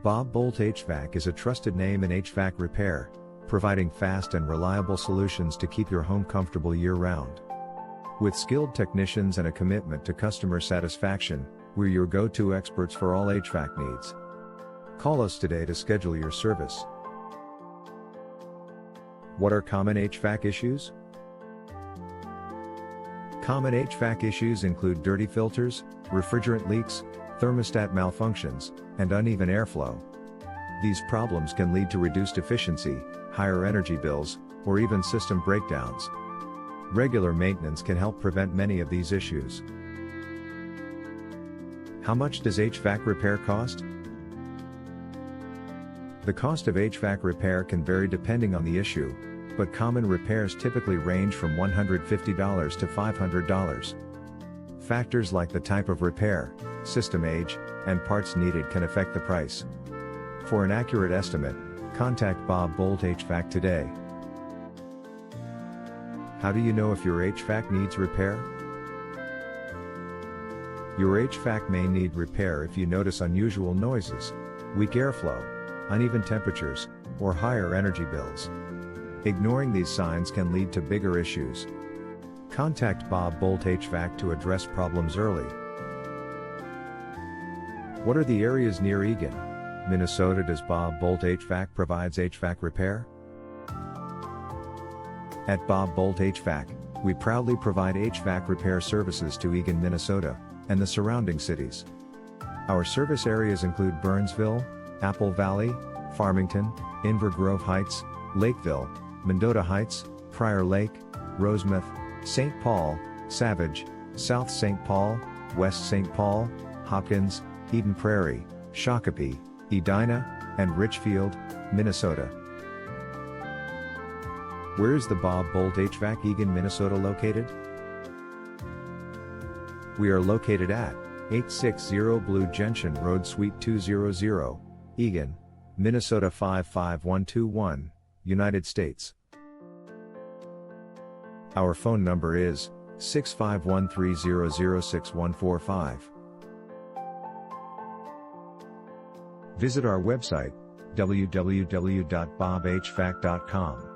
Boldt HVAC is a trusted name in HVAC repair, providing fast and reliable solutions to keep your home comfortable year-round. With skilled technicians and a commitment to customer satisfaction, we're your go-to experts for all HVAC needs. Call us today to schedule your service. What are common HVAC issues? Common HVAC issues include dirty filters, refrigerant leaks, thermostat malfunctions, and uneven airflow. These problems can lead to reduced efficiency, higher energy bills, or even system breakdowns. Regular maintenance can help prevent many of these issues. How much does HVAC repair cost? The cost of HVAC repair can vary depending on the issue, but common repairs typically range from $150 to $500. Factors like the type of repair, system age, and parts needed can affect the price. For an accurate estimate, contact Boldt HVAC today. How do you know if your HVAC needs repair? Your HVAC may need repair if you notice unusual noises, weak airflow, uneven temperatures, or higher energy bills. Ignoring these signs can lead to bigger issues. Contact Boldt HVAC to address problems early. What are the areas near Eagan, Minnesota does Boldt HVAC provides HVAC repair? At Boldt HVAC, we proudly provide HVAC repair services to Eagan, Minnesota, and the surrounding cities. Our service areas include Burnsville, Apple Valley, Farmington, Inver Grove Heights, Lakeville, Mendota Heights, Prairie Lake, Rosemouth, St. Paul, Savage, South St. Paul, West St. Paul, Hopkins, Eden Prairie, Shakopee, Edina, and Richfield, Minnesota. Where is the Boldt HVAC Eagan, Minnesota located? We are located at 860 Blue Gentian Road Suite 200, Eagan, Minnesota 55121, United States. Our phone number is 651-300-6145. Visit our website, www.bobhvac.com.